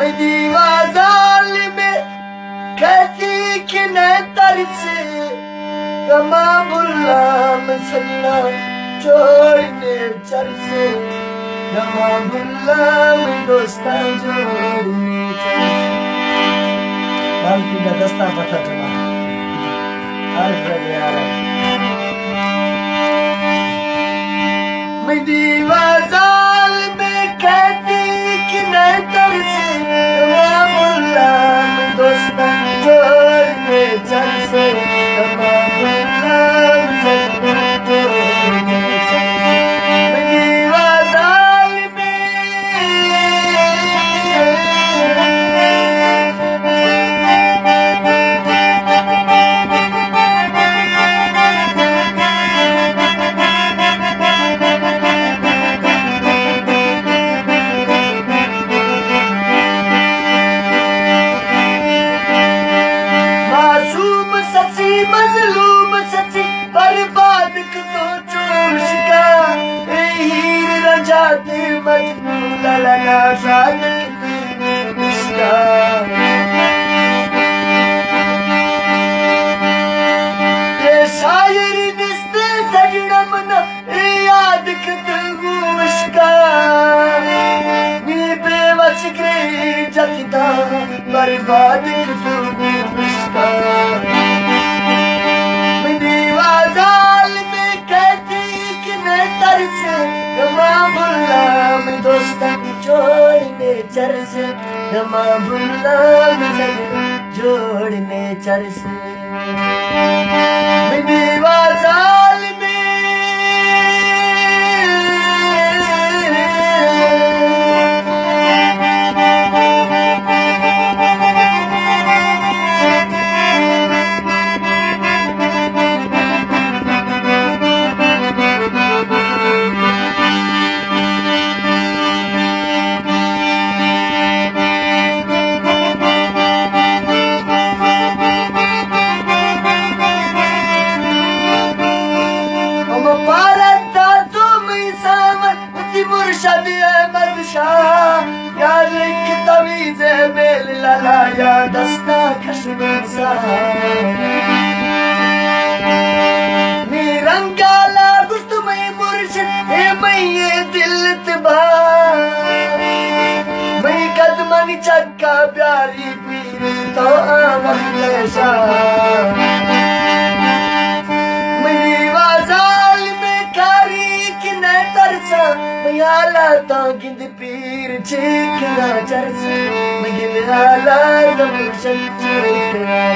मैं दीवार में कहती कि न तरस कमा बुल्ला में सन्ना छोड़ने चरसे कमा बुल्ला में दोस्ता जोड़ने चरसे बाल्टी का दस्ता पता चला मैं दीवार में कहती कि न तरसे कमा बुल्ला में दोस्ता जोड़ने चरसे कमा बुल्ला में जोड़ने चरसे मैं दीवार में मजलूम सच्ची बर्बाद तो चोश का हीर रजाते मजबूर लगा सादिक इसका ये शायरी दिस्ते सजना मना याद कितू इसका नी बेवस के जगदा बर्बाद कितू इसका चरसे कमा बुल्ला में जोड़ने चरसे दीवार में मुर्शद अहमद शाह यार की तमीज़ मेल लला या दस्ता खशमीर शाह निरंकाला गुस्त में मुर्शिद ए मैं ये दिल तबा मैं कदमनी चक्का प्यारी पीर तो आमद शाह आला तो गिंद पीर चीखना चरस मैं गिंद आला तो मुर्शद चीखना